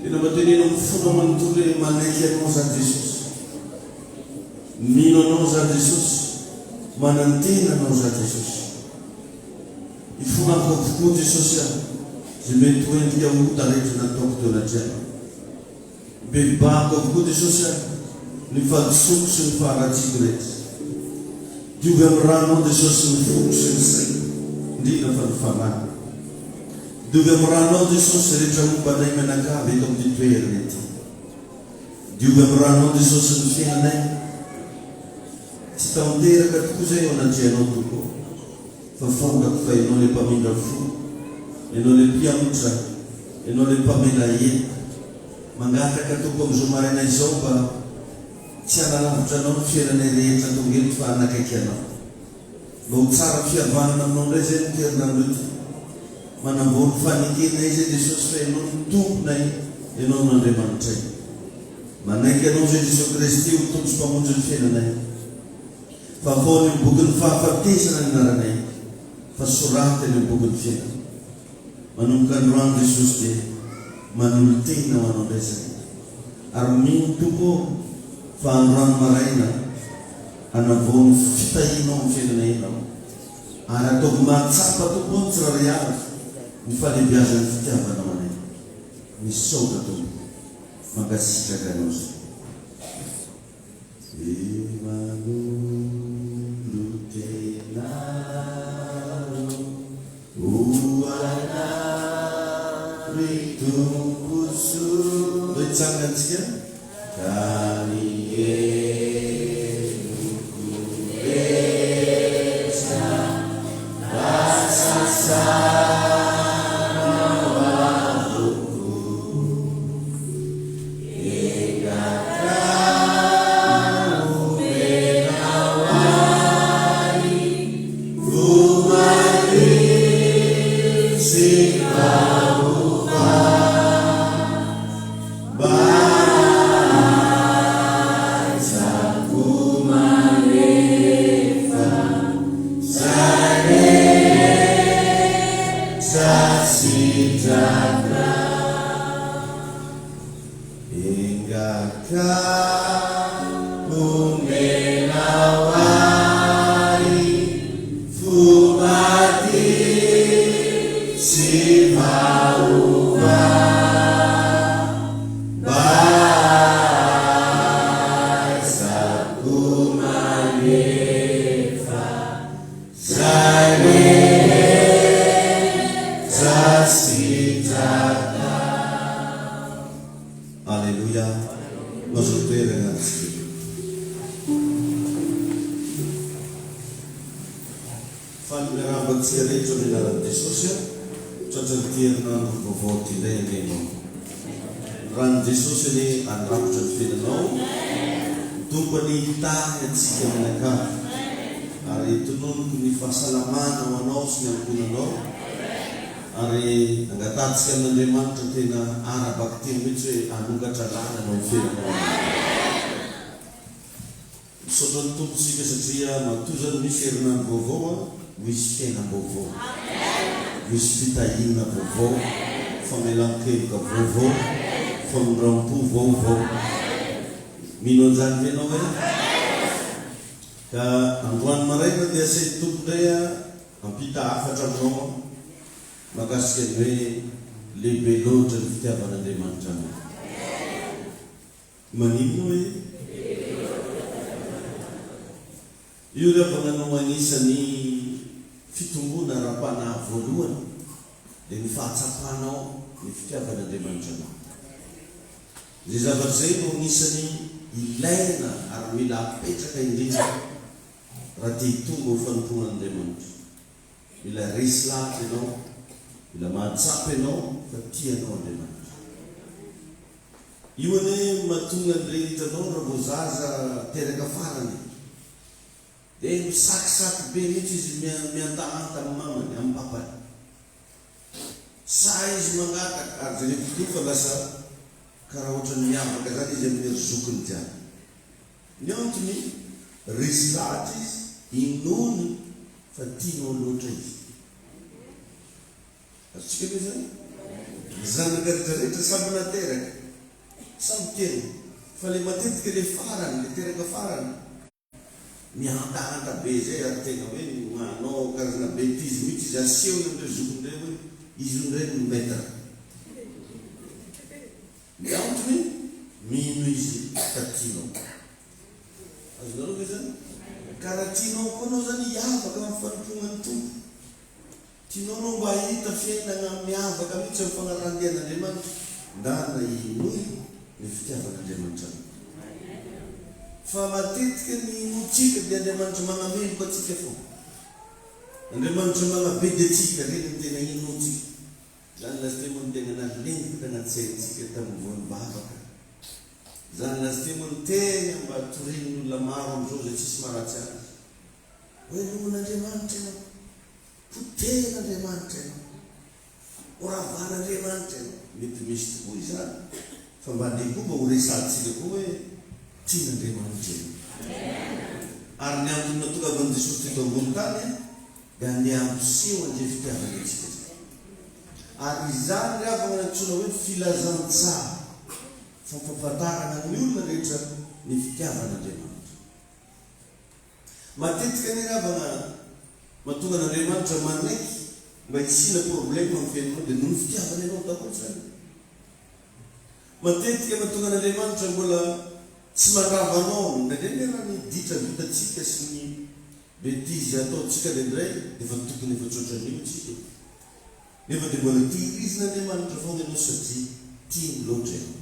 Ina mateneno mifono manontolo hoe manaiky anao zany Jesosy. Mino anao zany Jesosy. Manantena anao zany Jesosy. Ifonako avokoa Jesosy aho. Zay mety hoe ndiaota rehetra nataoko teo anatrehana. Bebako avokoa Jesosy aho. Ny fahadisoko sy ny faharatsiko rehetra. Diovy amin'ny ranao Jesosy ny foko sy ny saina. Indrindra fa ny fanahy. Diovy amin'ny ranao Jesosy rehetra mombanay menakavy eto amin'ny toerana ety. Diovy amin'ny ranao Jesosy ny fiainanay. Tsy tanteraka tokoa zay eo anatrehanao tokoa. Fa fantako fa ianao le mpamindra fo, ianao le mpiamotra, ianao le mpamela hety. Mangataka toko amin'izao maraina izao mba tsy hanalavitra anao ny fiainanay rehetra tongely fa hanakaiky anao. Mba ho tsara fihavanana aminao ndray zay ny toerinandro ity. Manambony fanekena izy Jesosy fa ianao ny tomponay, ianao n'Andriamanitray. Manaiky anao zay Jesosy Kristy ho tompy sy mpamonjy ny fiainanay. Fa fao ny bokin'ny fahafatesana ny anaranay. Fa soraty ny bokin'ny fiainana. Manomboka androany Jesosy dia manolo tena ho anao ndray zay. Ary mino toko fa androany maraina hanavao ny fitahinao amin'ny fiainanay ianao. Ary ataovy mahatsapa toko ny tsirairay avy ny falebiazan'ny fitiavanao anay. Misy saotra tompo mankasitraka anao zay. Io rehefa nanao anisany fitombona ara-panahy voalohany dia ny fahatsapanao ny fitiavan'Andriamanitra anao. Zay zavatra zay no anisany ilaina ary mila apetraka indrindra raha te hitonga ho fanompoan'Andriamanitra. Mila resy lahatra ianao, mila mahatsapa ianao fa tianao Andriamanitra. Io ane mahatonga an'ireny hitanao raha vao zaza teraka farany. Dia misakisaky be mihitsy izy miantahanta amin'ny mamany, amin'ny papany. Sa izy mangataka ary zay rehefa fa lasa karaha ohatrany miavaka zany izy amin'ny ry zokiny jiaby. Ny antony resy lahatra izy, inony fa tianao loatra izy. Azontsika ve zany? Ny zanaka rehetrarehetra samy nateraka. samy teny fa le matetika le farany le teraka farany mihantahantra be zay ary tena hoe manao karazana bêtise mihitsy izy aseho amindreo zokondreo hoe izy ondray no maître miantony mino izy tatinao azonareo ve zany karaha tianao koa anao zany hiavaka amin'ny fanompognany tompo tianao anao mba hita fiainana miavaka mihitsy amin'ny fagnarandian'Andriamanitra ndana inoy ny fitiavan'Andriamanitra fa matetika ny inotsika dia Andriamanitra magnameloka atsika fo Andriamanitra magnabe dia atsika reny ny tena inotsika zany lasitemo ny tena nalengika anaty saintsika tamin'ny voan'ny bavaka zany lasitemo ny tena mba torinin'olona maro am'izao zay tsisy maratsy azy hoe nohon'Andriamanitra ianao poten'Andriamanitra ianao oravan'Andriamanitra ianao mety misy tokoa izany fa mba nde koa mba ho resantsika koa hoe tian'Andriamanitra ianao ary ny antony natokavany Jesosy teto ambony tany dia andeha ampiseho an'izay fitiavana antsika ary izany ry havana antsoina hoe filazantsara fampahafantarana ny olona rehetra ny fitiavan'Andriamanitra matetika ny havana mahatonga n'Andriamanitra manaiky mba hisina problème amin'ny fiainanao dia noho ny fitiavana ianao daholo zany matetika mahatonga n'Andriamanitra mbola tsy mandravanao ndraindray raha ny ditra vitatsika sy ny bêtise ataotsika ndraindray efa tokony efa tsoatran'io tsika nefa dia mbola tihirizan'Andriamanitra foana ianao satria tiany loatra ianao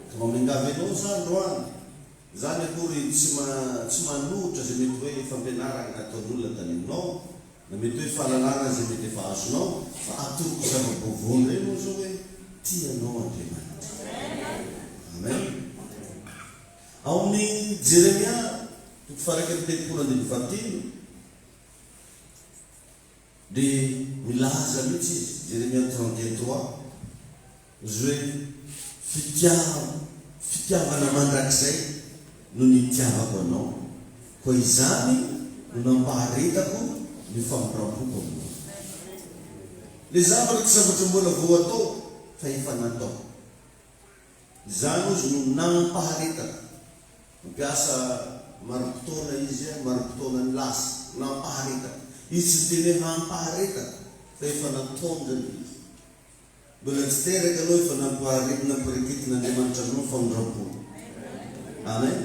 ka mamengavy ianao zany roany zany akory tsy manohitra zay mety hoe fampianarana nataon'olona tany aminao na mety hoe fahalalana zay mety efa azonao fa atoroko zava-baovao ndray ianao zao hoe tianao Andriamanitra amen ao amin'ny Jeremia toko faraka amin'ny telopolo andimy fahatelo dia milaza mihitsy izy Jeremia 31:3 izy hoe fitiavana mandrakizay no nitiavako anao koa izany no nampaharetako ny fampiram-poko aminao le zavatra tsy zavatra mbola vao atao fa efa natao izany ozy no nampaharetaka mampiasa marim-potoana izy marim-potoana ny lasa nampaharetaka izy tsy teny hoe hampaharetaka fa efa nataonjany izy mbola tsy teraka anao efa nampareketin'Andriamanitra aminao famindram-polo amen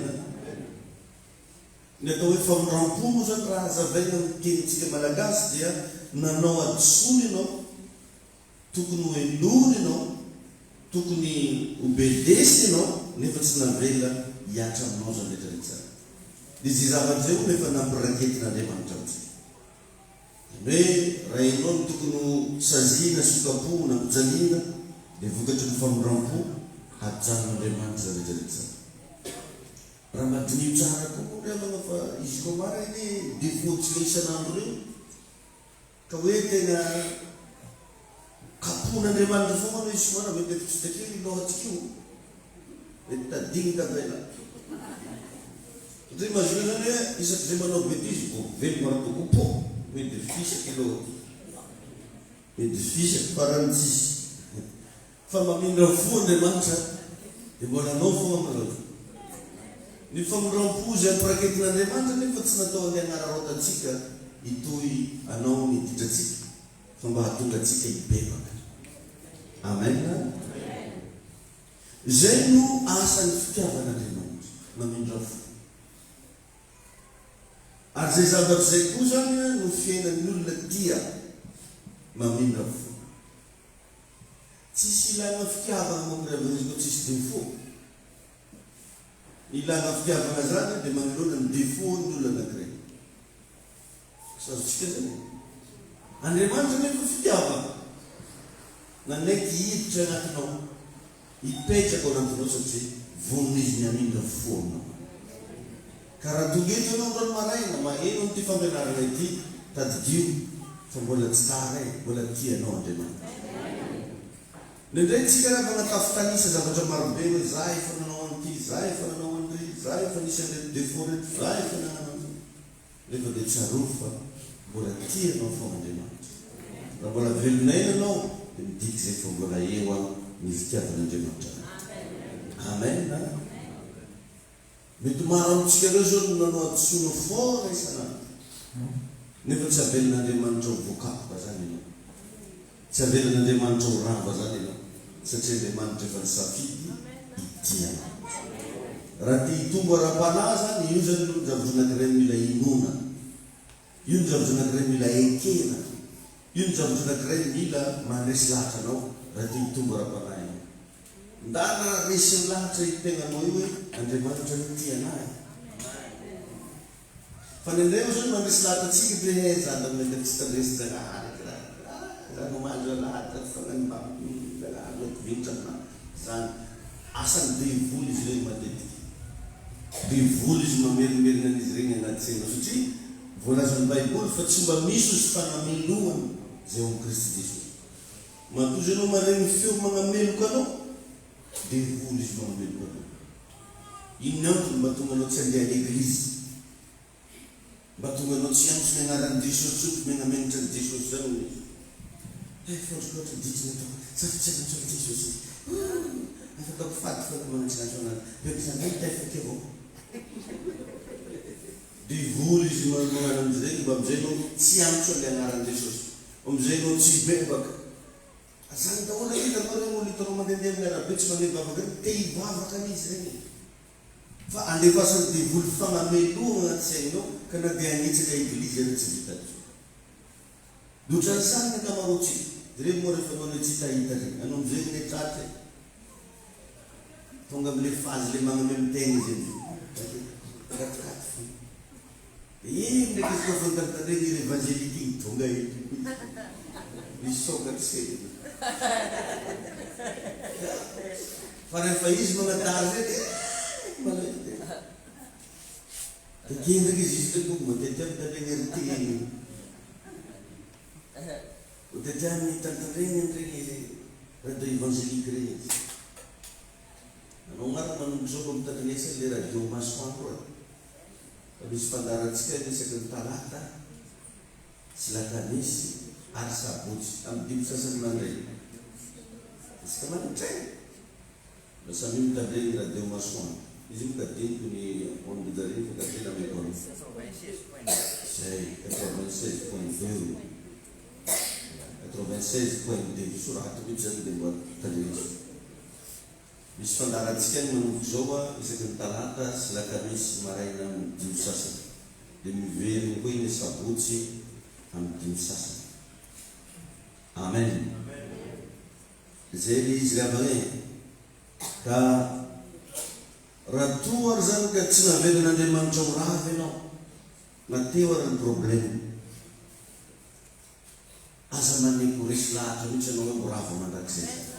ny atao hoe famindram-polo zany raha zavaina amin'ny tenintsika malagasy dia nanao adisony ianao tokony hoe lony ianao tokony obedesy ianao nefa tsy navela hiatra aminao zany rehetrarehetra dia zay zavatra zay nefa nampiraketin'Andriamanitra amintsika hoe raha ianao no tokony saziana sokapo na mijaliana dia vokatry ny famindram-po hajanon'Andriamanitra rehetrarehetra raha madinio tsara koa rehavana fa izy koa mara iny defaut-tsika isan'andro reo ka hoe tena kapon'Andriamanitra foana izy somara mety fitsika kely lohatsika io mety tadigny tabela satria mazona zany hoe isaky zay manao bêtise vo velo maraboky po mety fisaky aloha mety fisaky farany tsisy fa mamindra fo Andriamanitra dia mbola anao foana amin'izao ny famindram-po zay ampiraketin'Andriamanitra nefa tsy natao ny anararotatsika hitoy anao ny ditratsika fa mba hahatonga atsika hibebaka amen zay no asan'ny fitiavan'Andriamanitra mamindra fo ary zay zavatra zay koa zany no fiainan'ny olona tia mamindra fo tsisy ilana fitiavana mamindravana izy koa tsisy defo ilana fitiavana zany dia manoloana ny defo ny olona anankiray sazotsika zany Andriamanitra nefa fitiavana nanaiky hiditra anatinao hipetraka ao anatinao satria vononizy ny amindra fo aminao ka raha tongeto anao rano maraina maheno n'ity fampianarana ity tadidio fa mbola tsy taray mbola tianao Andriamanitra nendray tsika raha manakafo tanisa zavatra marobe hoe za efa nanao an'ity za efa nanao an'ity za efa nisy an'reto defo reto za efa nanao nefa dia tsaro fa mbola tianao fo Andriamanitra raha mbola velonaina anao dia midiky zay fa mbola eo ny fitiavan'Andriamanitra Amen. Mety maro amintsika ireo zao no nanao adosona foana isanandro. Nefa tsy avelan'Andriamanitra ho voakapoka zany ianao. Tsy avelan'Andriamanitra ho rava zany ianao. Satria Andriamanitra efa nisafidy itiana. Raha tia hitombo ara-panahy zany, io zany no zavatra anankiray mila inona. Io ny zavatra anankiray mila ekena. Io ny zavatra anankiray mila mandresy lahatra anao raha tia hitombo ara-panahy. Ndana resy ny lahatra itenanao io hoe Andriamanitra no tia anahy. Fa nendreo zany mandresy lahatra atsika dia zany mety tsy tandresy Janahary. Zany mandra lahatra fagnanibamy Janahary vinitra amina. Zany asany devoly izy ireny matetika. Devoly izy mamerimberina an'izy ireny anaty saina satria voalaza ny Baiboly fa tsy mba misy izy fanameloana zay ao Kristy Jesosy. Matozy anao maregny feo magnameloka anao, devoly izy magnameloka anao. Inona antony mba tonga anao tsy handeha an'eglizy? Mba tonga anao tsy antso ny agnaran'i Jesosy tsotra megnamenitra ny Jesosy zany izy. Fotry loatra ditiny atao, safitsiakantsy ny Jesosy. Afataoko faty fa manatsinatso anazy. Beoka izany tefaka avao. Devoly izy magnano amizay mba amizay anao tsy antso ny agnaran'i Jesosy. Amizay anao tsy bebaka. Zany daholo hitanao regny olo hitanao mandehandeha amin'ny arabe tsy mandeha bavaka regny, te hivavaka an'izy regny. Fa andefasany devoly fagnameloana anaty sainao ka na dia hanitsaka eglizy ary tsy vitany. Dotra ny sany ny akamaroantsika. Direny moa rehefa anao tsy tahita regny, anao amizay ny tratra. Tonga amile fazy le magnamelo tegna izy eny. Katikaty fo. Ndraiky izy koa fantantareny iny evangelika iny tonga iny. Misokatra seny. Fa rehefa izy magnatary zay malahelo. Kendraky izy izy teko matety amin'ny tandregny ary tegny. Matety amin'ny tandregny regny radio evangelika regny izy. Anao ngara manomboka zao amin'ny tandregnesa le radio masoandro e. Fa misy fandaratsika isaky ny talata sy lakamisy ary sabotsy amin'ny dimy sasany mandray. Isaka manitray. Lasa mimi mitandregny radio masoandro. Izy io kadiniko ny onde d'arrivo kadina amin'ny onde. Zay 96.2. 96.2 sorato mihitsy zany dia mba tandregny. Misy fandaratsika ny manomboka zao isaky ny talata sy lakamisy maraina amin'ny dimy sasany. Dia miveriny koa iny sabotsy amin'ny dimy sasany. Amen. Zay le izy ravagny. Ka raha toa ary zany ka tsy navelan'Andriamanitra ho rava ianao, nateo ary ny problème. Aza maneko resy lahatra mihitsy anao hoe ho rava mandrakizay.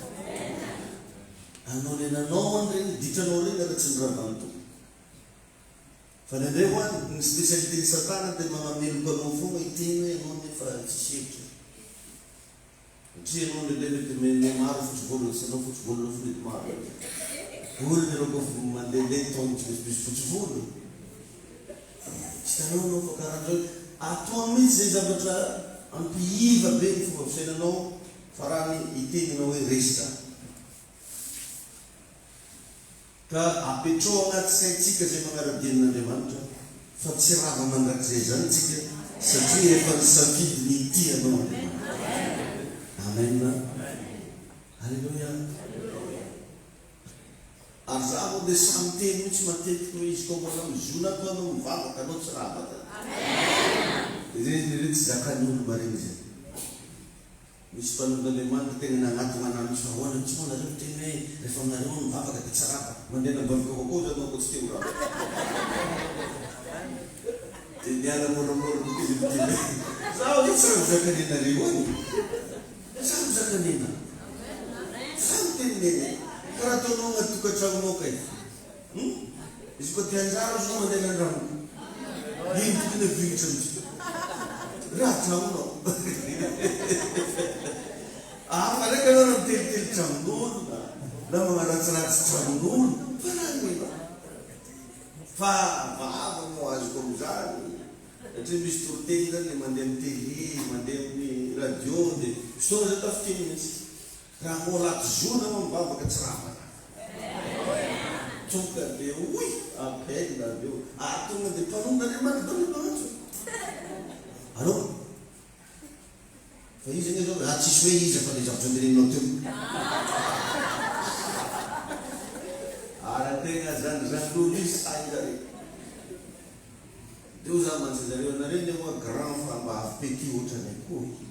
Anao le nanao any regny, ditranao regny raha tsy niravany to. Fa nendray ho any, ny spécialité Satana dia magnameloka anao foana hiteny hoe anao nefa tsy sehitra. Satria anao le mety me maro fotsy volo, tsy anao fotsy volo no mety maro. Olo ny roko mandehandeha tongotra misy fotsy volo. Tsy tanao anao fa karan'izao. Atoa mihitsy zay zavatra ampihiva be ny fomba fisainanao fa raha ny hiteninao hoe resy. Ka apetrao anaty saintsika zay magnara-dienin'Andriamanitra fa tsy rava mandrakizay zany tsika satria efa nisafidy ny ity anao Andriamanitra. Amen. Halleluja. Ary za moa dia samy teny mihitsy matetiky hoe izy koa mbola mizona koa anao mivavaka anao tsy ravaka. Ireny tsy zakan'olo maregny zay. Misy mpanodin'Andriamanitra tena nagnaty manamitsy fa ahoana tsy moa nareo teny hoe rehefa aminareo mivavaka dia tsy ravaka. Mandeha nabavaka kokoa zany anao koa tsy teo ravaka. Dia niala moramora koa izy miteny. Zaho io tsy mizakanenareo any. Zaho mizakanena. Samy teneneny. Karaha ataonao agnaty tokantragnonao kay. Izy koa tia anjara zo mandeha an-drano. Ino tokony avingitra mihitsy. Raha tragnonao. Araka anao na mitelitely tragnon'olo na magnaratsiratsy tragnon'olo. Fa raha nena. Fa vava mo azoko amizany. Satria misy toroteny zany le mandeha amin'ny télé, mandeha amin'ny radio dia fotoana zay tafiteny mihitsy. Raha mo lato zona mo mivavaka tsy ravaka. tonga dia apela dia tonga dia panunda dia mana tahu itu halo Faiz ini juga hati suai seperti jam sendiri notum. Ada tengah zan tulis aja. Dia zaman sedari orang ini mau geram sama peki ucapan itu.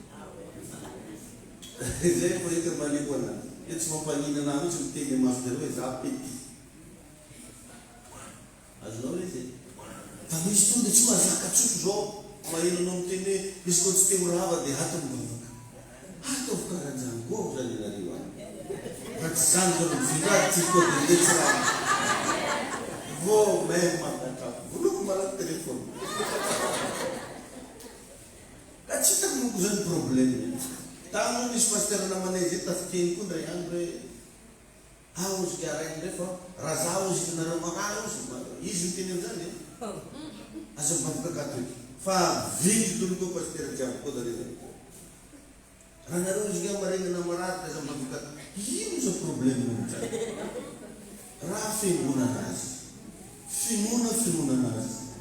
Jadi boleh kembali pun. Itu semua panggilan nama seperti yang master itu peki. Azno itu. Tapi itu dia cuma zakat susu. Main nonton ini biskut setiap rawa di hatam bang. Hatam kerajaan gua dari mana? Kerajaan kalau tidak cukup di desa. Gua memang tak belum malah telepon. Kacita bukan problemnya. Tamu ni semester nama ni kita skin pun dari Andre. Haus kaya yang lepas rasa haus itu nara makaus. Isu kini mana? Asal berkat itu. Fa vinte dulu ko pastor jam ko dari itu. Karena harus juga mereka namarat sama berkat. Ini so problem macam. Rafi munanas. Fimuna nas.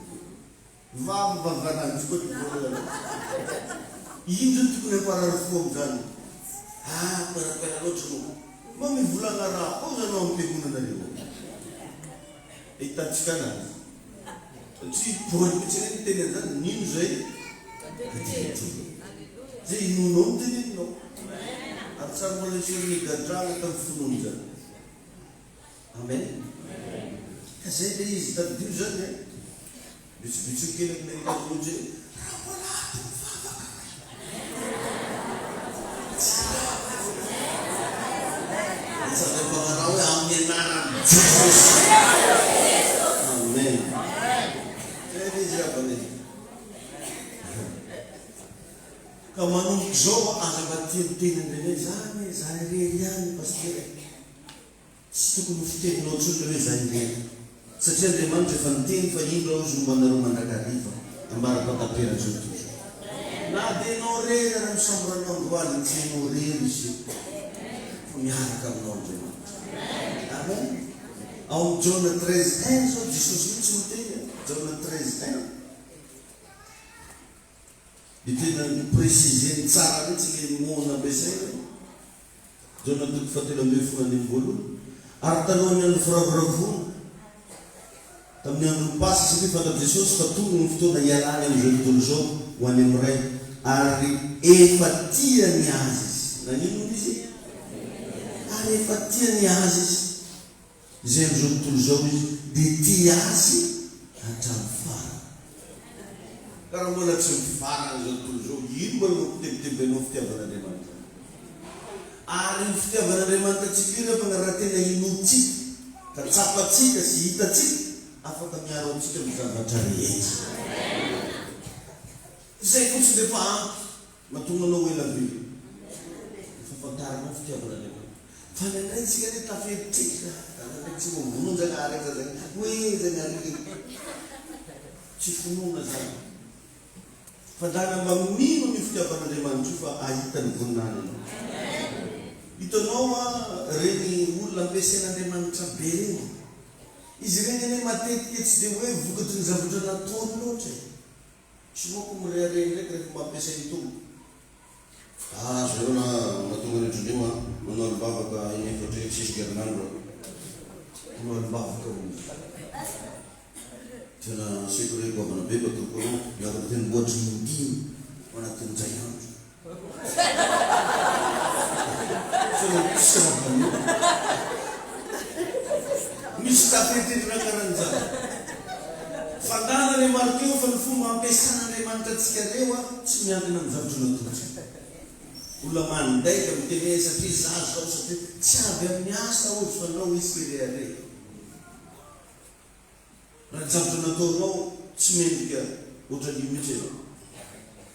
Vam baganan cukup boleh. Ini tu kena para reform kan. Para lo semua. Mami bulan arah, oh jangan ompi guna dari itu. Itu cakap. Si buat macam ni kan nim zai. Jadi nunut ni no. Asal boleh sini kerja kan funun je. Amen. Kasi dia istad diusan ni. Bisu kini mereka puji. Sampai pengaruh amin naram. Amin. Jadi siapa ni? Kamu jauh agak tiada ni zani rian pasti. Situ mesti nonton tu zani. Sejak zaman Fantin fahim lalu rumah negara ambar kota pira jutu. Na denore dalam sambran nongwal denore sih. Punya hakam nongwal. Amen. Ao John 3:10 so Jesus mencintai. John 3:10. Ditinang presiden cara ni mo na besar. John tu fatilo mefu ni bolu. Artalon yang frogrofun. Também no passo se para Jesus para tu no futuro na yala nem junto do jogo o anemorei a efatia niazes na ninho diz a efatia niazes já junto do jogo de tiase a tanfara cara mola tanfara junto do jogo e não tem não tem para demanda a tem para demanda tira para rater na inuti kacapat sih kasih itaci apa kami harus kita bisa mencari Yesus. Saya pun sudah faham, matung menolong lagi. Sebentar mau setiap bulan ini. Faham kan sih kan tapi tidak. Karena kita semua bunuh jangan ada saja. Wih jangan lagi. Cipumu nazar. Padahal bami setiap bulan ini mancufa ayitan gunan. Itu nawa reni ulang pesen ada manca beri. Izirenya ni mati it's the way vukutun zabutan na tonote. Semua kumurere ile kare kumapesa itu. Sio na matungo ni tudima, menol baba ka ini foto exist Fernando. Menol baba ka. Tena sikuri ko bana beba to ko ya ten buat mungkin wana ten jayan. So Mista printed rakaranza. Fandana le markio falfuma pesana le mantat skerewa simian nam zabjuna tu. Ulaman dai kam tene sa pisa sa sa cha bem nyasta u fano ispire ale. Na zabjuna to no simen ke uta di miche.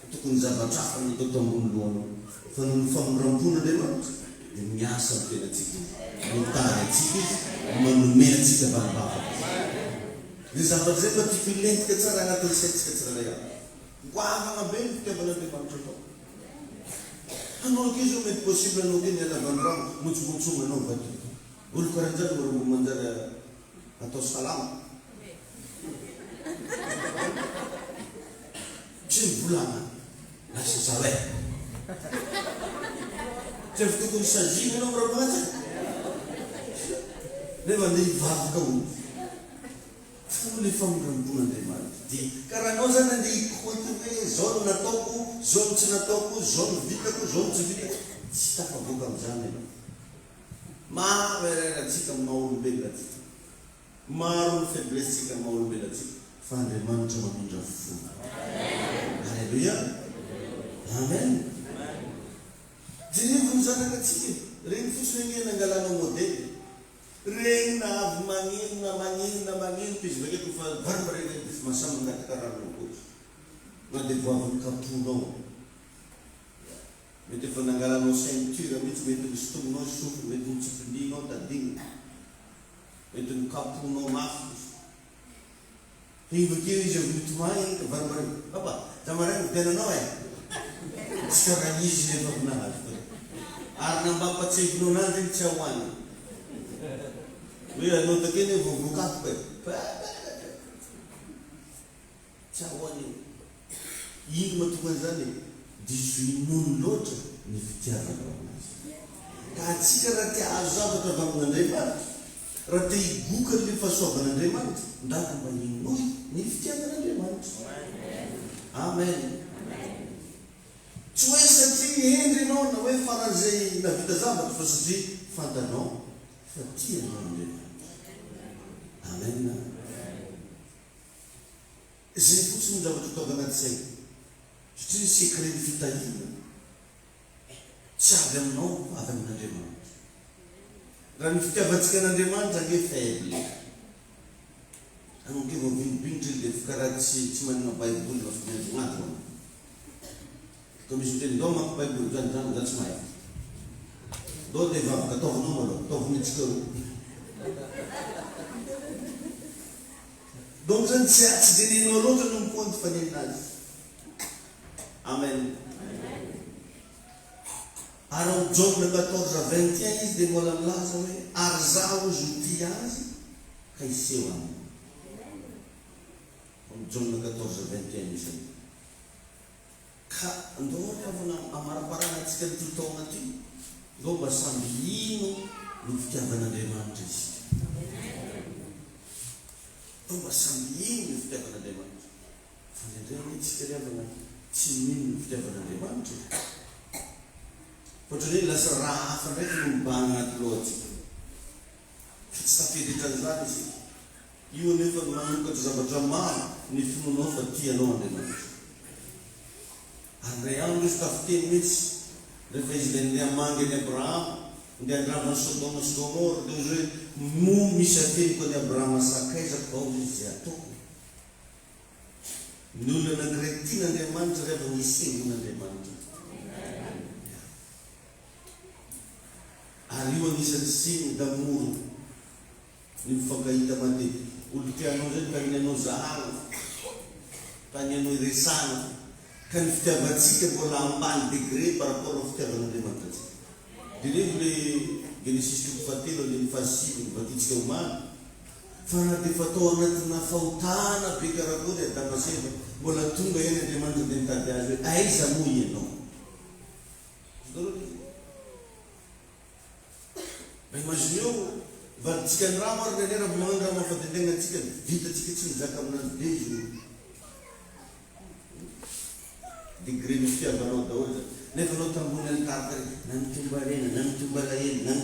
Tu kun zabata fan to tombun luon. Fan fam rampuna de man. Nyasa pela tiki. Montare tiki. Monument kita bapa. Disambar zepa tipilent ke cara ngatur seks ke cara ya. Gua ngabel ke bala de mancho. Ano kizo met possible no gin na bandram much much no bat. Ul karanjan baru manjara atau salam. Bulan nasi sawe. Jeff tu kun saji ni nomor berapa aja? Lepas ni faham kau. Fully from bulan ni mana? Di karena noza nanti kau tu zon natoku, zon cenatoku, zon vitaku, zon civita. Cita apa bukan zaman ni? Ma berada cita mau bela cita. Marun febres cita mau bela cita. Fande mantra mantra fu. Haleluya. Amen. Jadi funzana kecil. Ring fusngi nanggala no model. Ring na mangin pis bagi tu fal barbar ini pis masa mengatakan aku. Nanti buat kapuno. Mete fanangala no sentura mete bistum no sufu mete cipendino tading. Mete kapuno mafus. Hingga kiri je muito main ke barbar apa? Tamaran dena noe. Sekarang ini je pernah. Arna bapa cek no nanti cawan. Biar no tekene buka pe. Cawan ini. Ying matu mazani. Disuinun lot ni fitiara. Kaci kerati azab terbang menerima. Rati gukar di faso menerima. Dah kembali noi ni fitiara menerima. Amen. Cuma senti Henry no na we farazei na vida zaba fazi fanta no fatia no. Amen. Esse puxo da tu toga sei. Tu se acredita aí. Chagam no adam na dema. Ran fica vaticana dema tangue feble. Anu que vou vir de ficar assim, cima no Bible no final. Como se tem doma vai bukan dan semai. Do deva kata nomor, toh ni cikgu. Dom san siat jadi nolot nung pun paninnas. Amen. Aram John na 14:21 de molam lazawe arzau jutias kai sewa. John na 14:21 Ka andor ka vona amara para na tsika tuto ngati do basambino luftia vana de mantis do basambino luftia vana de mantis fane de ni tsika vana timin luftia vana de mantis potoni la sara fane lu bangat loti stafi di tanzania io ne fa manu ko zabajama ni funu no fatia no de mantis Andreang dos 15 minutes de president de Mange de Abraham de Abraham Sodoma Gomor de mu misafir ko de Abraham sakai za pausia to nula na gretina de mantra de nisin na de mantra ariwa ni sensin da muro ni fagaita mate ultiano je kanya no zahang kanya no risana kan fita batsika bola amban degree para poro fita bande mantas dire Genesis 2:4 ni fasili batika umana fana de fatona na fautana bigara bude da baseba bola tunga yene de manda denta de aiza muye no imagineu batika ramar de era manga ma fata denga tika vita tika zakamna deju degree ni fia bano daoja ne bano tambunan karter nan tumbare nan tumbalaye nan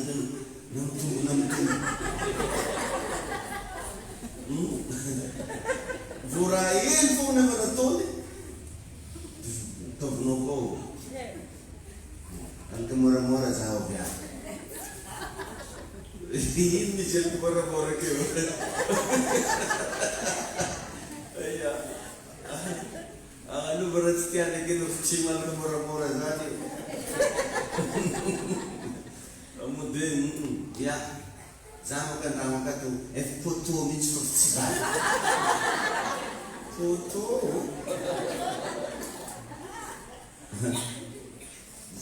Vurail po na maratole tovno ko ang kamura-mura sa hobya hindi siya kamura-mura kayo ano berat sekian lagi tu cimal murah-murah saja. Kemudian ya sama kan ramai tu foto mincur cibai. Foto.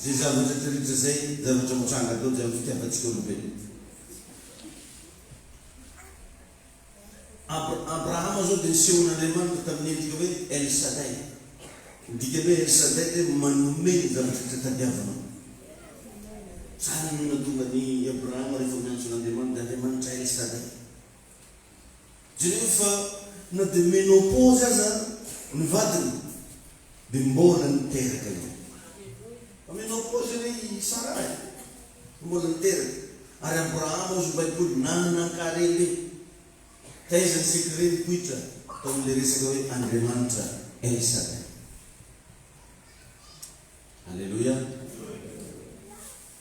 Jika macam cerita saya, jangan macam cakap tu jangan kita baca dulu. Abraham zao dia nisehon'Andriamanitra tamin'ny endrika hoe El Shaddai. Dikany hoe El Shaddai dia manome ny zavatra tadiavanao. Zany no nahatonga ny Abraham rehefa miantso an'Andriamanitra, Andriamanitra El Shaddai. Jereo fa na dia menopause aza ny vadiny dia mbola niteraka io. Menopause ilay Sarai mbola niteraka. Ary Abraham ozy Baiboly nanankarely taizany sekreny poitra tao amin'ilay resaka hoe Andriamanitra El Shaddai. Alleluia.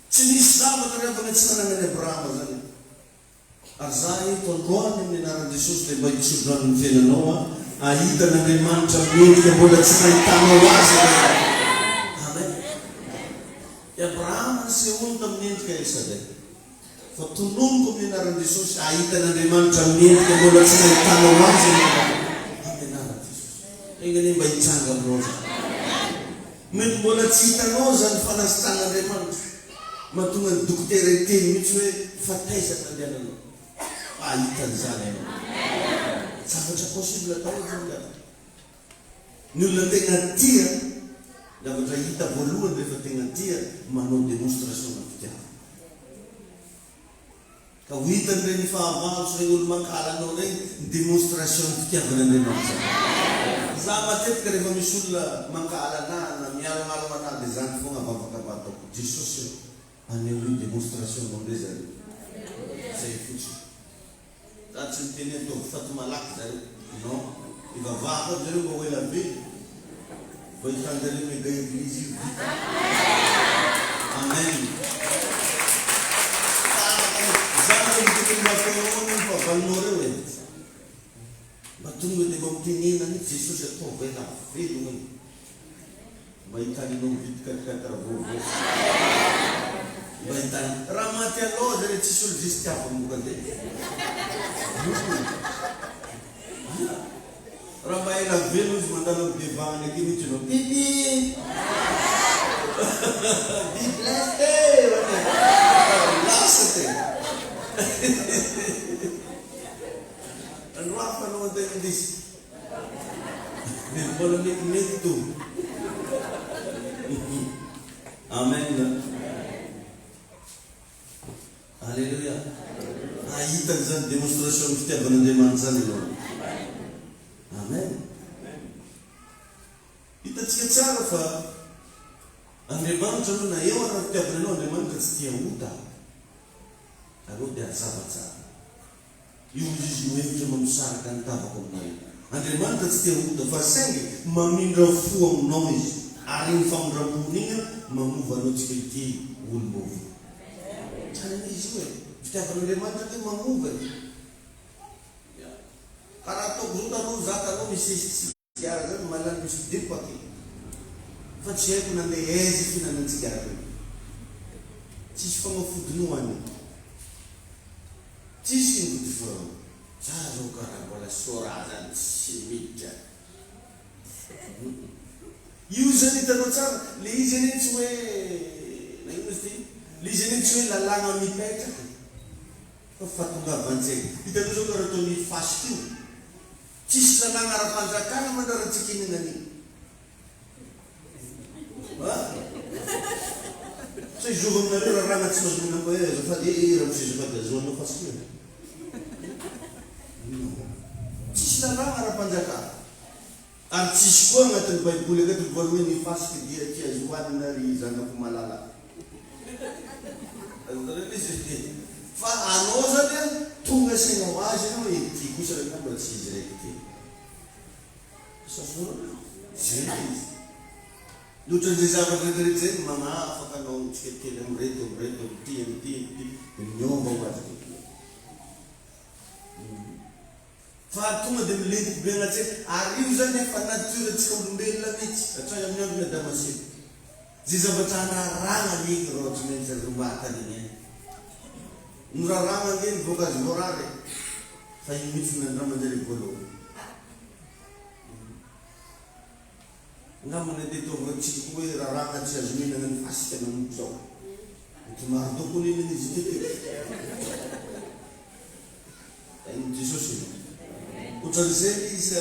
Tsy nisy zavatra rehefa tsy nananany Abraham zany. Ary zah eto androany amin'ny anaran'i Jesosy dia mba hitsodrano ny fiainanao ahita n'Andriamanitra mendrika mbola tsy nahitanao azy. Amen. Abraham nisehony tamin'ny endrika El Shaddai. Fa tonomiko amin'ny anaran'i Jesosy ahita n'Andriamanitra mendrika mbola tsy nahitanao azy amin'ny anaran'i Jesosy. Engany mba hitsanga aminao zany. Mety mbola tsy hitanao zany fanasitran'Andriamanitra. Mahatonga ny dokotera iteny mihitsy hoe fa taizaka andehananao. Ahitan'izany ianao. Zavatra possible atao zany. Ny olona tegna tia, zavatra hita voalohany rehefa tegna tia manao démonstration na fitiavana. Ka ho hitan'ireny fahavalso regny olo mankalanao regny démonstration fitiavan'Andriamanitra. Za matetika rehefa misy olona mankala na mialomalo anahy dia zany foana vavaka bataoko. Jesosy aneo io démonstration amindray zany. Zay fotsiny. Za tsy miteny ataovy faty malaky zareo. Non. Ivavaka ao zareo mba ho ela be. Mba hitanjareo mega église io. Amen. Zany miteny mbakoehoany mipavalinao reo e. Mba tonga dia mba mitenena ny Jesosy ataovy ela velona io. Mba hitaninao mividy 4 vovo. Mba hitany. Raha maty aloha zare tsisy olo zisy tiava moka dia. Raha mba ela velo izy mandalo amin'ny devahany aky mihitsy anao. Bibi! Bibleste! Lasa te! Ano apa naman tayo this? Mbola mekimeki to. Amen. Alleluia. Ahita zany démonstration fitiavan'Andriamanitra zany ianao. Amen. Hitantsika tsara fa Andriamanitra aloha na eo araha fitiavananao, Andriamanitra tsy tia ota. Aloha dia hazava tsara. Io izy nohevitra manosaraka ny tavako aminay. Andriamanitra tsy tia ota fa saingy mamindra fo aminao izy. Ary ny famindram-pony igny mamova anao tsika ity olo-mova. Tsara izy io e. Fitiavan'Andriamanitra dia mamova e. Karaha ataoko zao taloha za taloha misy tsigara zany malany misy deko aky. Fa tsy haiko nandeha aizy fihinanany tsigara io. Tsisy fagnafodinoany. Tsisy ny vody fa za zao karaha mbola sora zany tsy miditra. Io zany hitanao tsara, le izy eny tsy hoe na ino izy ty? Le izy eny tsy hoe lalàna mipetraka. Fa fahatongavan-tsaina. Hitanao zao karaha ataony fasika io. Tsisy lalàna ara-panjakana mandraratsika iny naniny. Sa izova aminareo raha rana tsy mahazo minamba hoe azafady raha misy azafady azoanao fasika io. Tsisy lalàna ara-panjakana. Ary tsisy koa agnatin'ny Baiboly akaty voalohany ny fasika dia tsy azo hoanina ry zanako malala. Fa anao zany tonga sainao azy anao ety kosa rehefa mba tsy izy raiky ty. Sasona zay izy. Loatran'izay zavatra rehetrarehetra zay manafaka anao tsikelikely amireto amity miomba ho azy. Fa tonga dia milentiky be anazy ary io zany efa natiorantsika olombelona mihitsy hatrany amin'ny andro na Damaseko. Zay zavatra anararana igny rao tsy maintsy romatany igny. Ny rarana ngeny voankazo voarary fa iny mihitsy nandramanjare voalohany. Ngamana dia taovantsika koa hoe rarana tsy azo mihinana ny fasika nanompo zao. Mety maro tokony izy tety. Iny Jesosy iny. ohatran'izay izy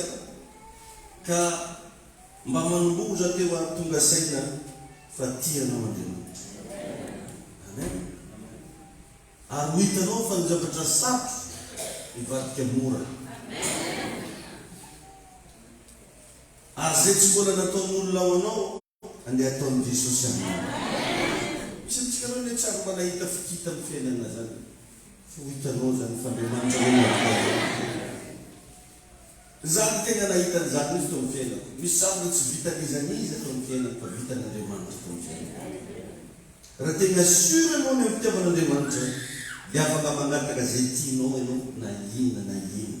ka mba manomboza teo tonga saina fa tianao Andriamanitra. Amen. Ary ho hitanao fa ny zavatra sarotra mivadika mora. Ary zay tsy mbola nataon'olona ao anao andeha ataon'i Jesosy aminao. Misy antsika anao ilay tsara mba nahita fikita amin'ny fiainana zany. Fa ho hitanao zany fa Andriamanitra zany tegna nahita an'izany izy tao amin'ny fiainako. Misy zavatra tsy vitan'izanizy atao amin'ny fiainako fa vitan'Andriamanitra tao amin'ny fiainako. Raha tegna sûr anao ny fitiavan'Andriamanitra dia afaka mangataka zay tianao ianao na ina na ina.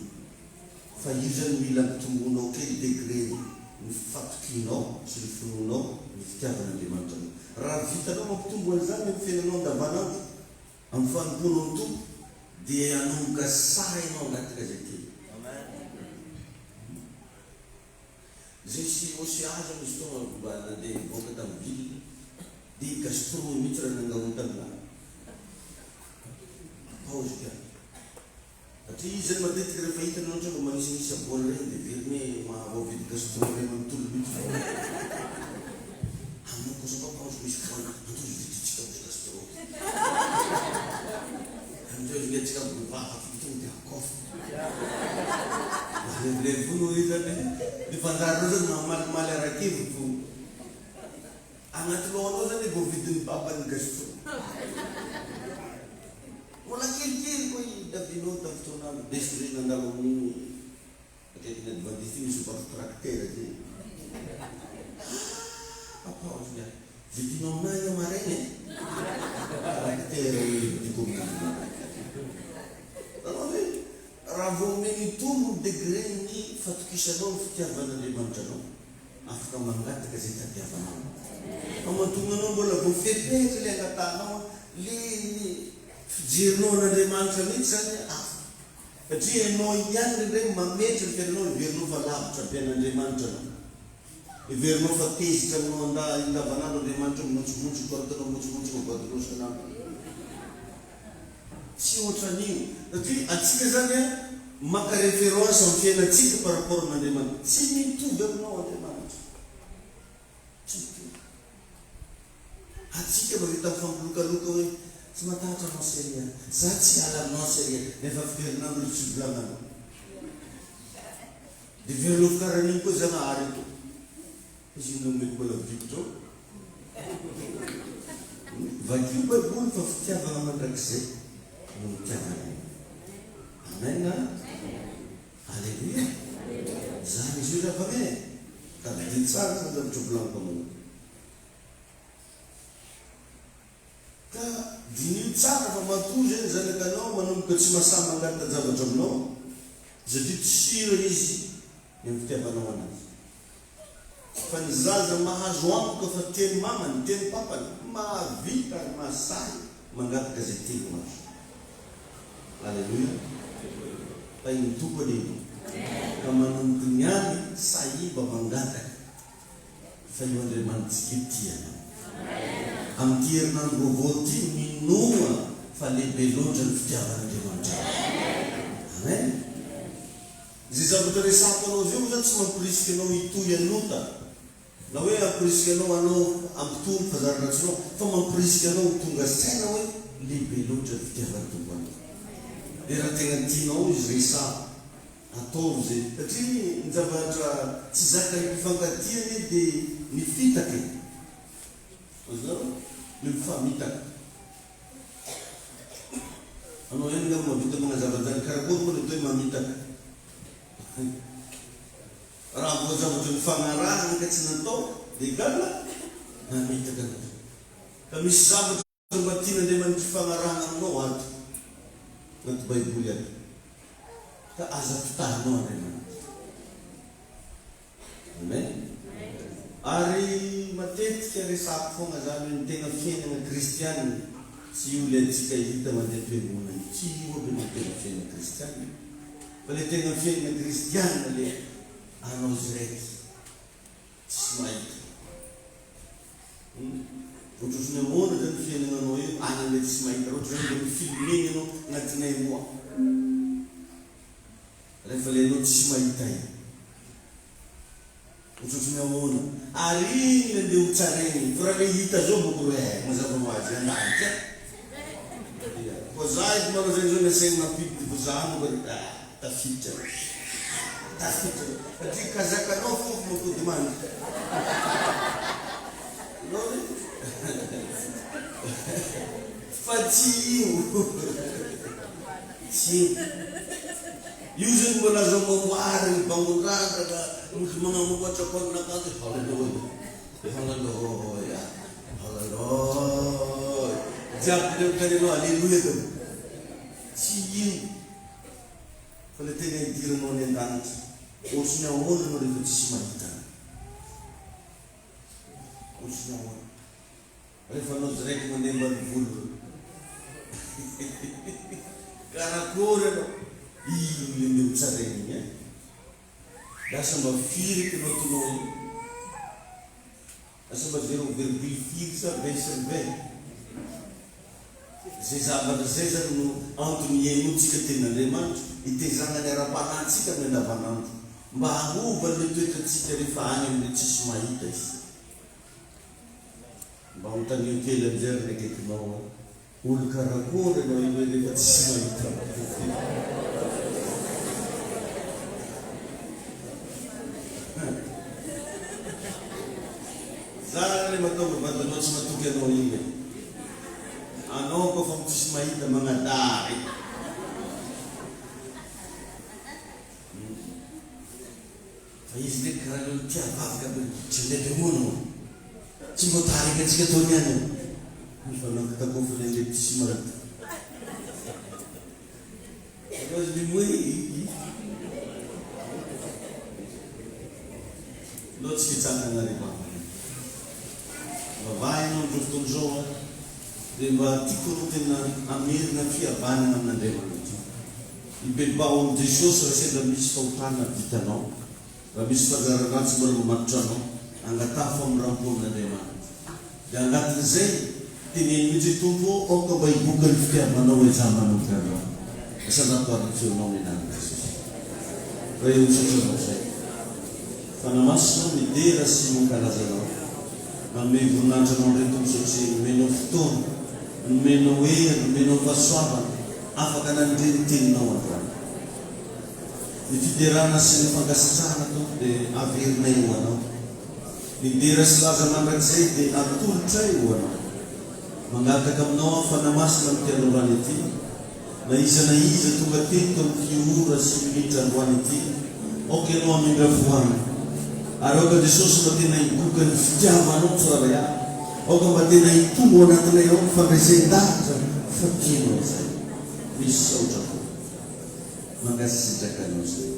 Fa io zany mila mitombonao kely degreny ny fatokinao sy ny finoanao ny fitiavan'Andriamanitra. Raha vitanao mampitombo an'izany amin'ny fiainanao andavanandro amin'ny fanompoanao ny tompo dia hanomboka saha ianao angataka zay teny. Zay sy osy azo misy fotoana mba nandeha nivoaka tamin'ny Bible dia Castro mihitsy raha nangahontana paozy ka. Satria izy zany matetika rehefa hitanao ndraiky manisinisy aboly regny dia veriny hoe mahavoavidy Castro regny manontolo mihitsy. Aminao kosa koa paozy misy fotoana antozy viditsika misy Castro. Amin'izay izy netsika mivava fitony dia akofo. Le vuno izany nifandarao zany mamalimaly arakevy fo agnaty lohanao zany vao vidin'ny babany Castro. Mbola kelikely koa davinao tamin'ny fotoana desiré nandalo amin'iny matetika adventiste misy mivarotra tracteur zay. Papaozy niany vidinao aminahy io maraina tracteur vidiko aminahy. Raha vao mitombo degré ny fatokisanao ny fitiavan'Andriamanitra anao afaka mangataka zay tadiavanao. Fa mahatonga anao mbola vao fepetry le angatanao le ny fijerinao an'Andriamanitra mihitsy zany satria ianao ihany regny mametry ny fiainanao iverinao fa lavitra be an'Andriamanitra anao. Iverinao fa tezitra aminao andavanandro Andriamanitra mimontsomontso koratanao montsomontso mabadinao sanandro. Tsy ohatran'io satria atsika zany maka référence amin'ny fiainantsika par rapport amin'Andriamanitra. Tsy mitovy aminao Andriamanitra. Tsy mitovy. Atsika mba vita mifampilokaloka hoe tsy matahatra anao seria. Za tsy ala aminao seria. Nefa fiverinandro tsy volananao. Dia verinao fikaran'iny koa Zagnahary ito. Izy ino mety mbola vidiko. Vakio Baiboly fa fitiavana mandrakizay. Amen. Alléluia. Zany izy io zava-me. Ka vidiny tsara zany zavatra volaniko aminao. Ka dinio tsara fa matoy zany zanakanao manomboka tsy mahasahy mangata zavatra aminao satria tsira izy ny fitiavanao anazy. Fa ny zaza mahazo antoka fa teny mamany teny papany mahavita ary mahasahy mangataka zay teny mazo. Alléluia. Fa iny tompony ino ka manomboky ny any sahiba mangataka fa io Andriamanitra tianao. Amin'ny herinandro vaovao ty minoa fa lehibe loatra ny fitiavan'Andriamanitra. Amen. Zay zavatra resako anao zio zany tsy mampirisika anao hitoy anota na hoe mampirisika anao ampitory fazaranatsinao fa mampirisika anao tonga saina hoe lehibe loatra ny fitiavan'ny tompoanao. Dia raha tegna tianao izy resa ataovy zay satria ny zavatra tsy zaka hifankatiany dia mifitaka e. Azonao ny mifamitaka. Anao ihany nga mahavita mga zavatra karakory moa le mamitaka. Raha vao zavatra mifanarahana ka tsy natao dia gala mamitaka anao. Ka misy zavatra mba tian'Andriamanitra mifanarahana aminao ato anaty Baiboly ato. Ka aza pitahinao Andriamanitra. Amen. Ary matetika resako foana zany ny tena fiainana kristianina tsy io le antsika hita mandeha am-piangonana tsy io aby ny tena fiainana kristianina fa le tena fiainana kristianina le anao izy raiky tsy mahita. Ohatrany ahoana zany fiainananao io any le tsy mahita. Ohatrany mba mifilmeny anao agnatinay moa rehefa lenao tsisy mahita iny otrotry ahoana ary iny le ndeha ho tsarainy fa raha le hita zao boko hoe mazava ho azy andanika ko za ito manao zay zao nasainy mampidity ko za no tafitra satria kazakanao fofo makody mandry fa tsy io tsy io zany mbola zao mamoary ny bangondrandra misy magnamoatra kononakaty halaloy jiaby leokarenao aleloia ka tsy io fa le tena idiranao any an-danitra otriny ahoana no rehefa tsisy mahitana otriny ahoana rehefa anao ziraiky mandeha mbany volo karakory anao ino le ndeha hotsarainy igny lasa mba firiky anao tonao iny lasa mba 0,5 sa V/V zay zavatra zay zany no antony ienotsika ten'Andriamanitra itezana ny ara-panahintsika amin'ny andavanandro mba hagnova le toetratsika rehefa any amin'le tsisy mahita izy mba hotanio kely amizay ry nakaikinao olo karakory anao io hoe rehefa tsisy mahita za le matonga vatanao tsy matoky anao igny anao koa fa tsisy mahita magnadary fa izy ndraiky karaha le olo tia vavaka tsy ndraiky mono tsy mbo tarika atsika taony any fa nakatakofa le le tsisy mahita azy limoe loatsy fitsananareo vavainao ndro fotoan'izao dia mba tiako no tena amerina fihavanana amin'Andriamanitra ibebao am Jesosy raha sendra misy fahotana vitanao raha misy fahazararatsy mbola mamatotra anao angatafo amin'ny rampon'Andriamanitra dia anatin'izay teneny mihitsy tompo aoka mba hiboka ny fitiavanao hoe za manoky anao asa natoariny feonao menany Jesosy raha eo satranao zay fanamasina midera sy mankalazanao manome voninahitra anao ndray tompo satria nomenao fotoana nomenao hery nomenao fahasoavana afaka nandreny teninao androany ny fiderana sy ny fankasitrahana tompo dia averinay ho anao midera sy laza mandrakizay dia atolotray ho anao mangataka aminao fanamasina mitianao rany ity na iza tonga teto amin'ny fiora sy minitra androany ity oka ianao amindra voana ary oka Jesosy mba tena hiboka ny fitiavanao tsara ihany oka mba tena hitongo anatinay ao ny fandraisan-davitra fa tianao zay misy saotrako mangasitrakanao zay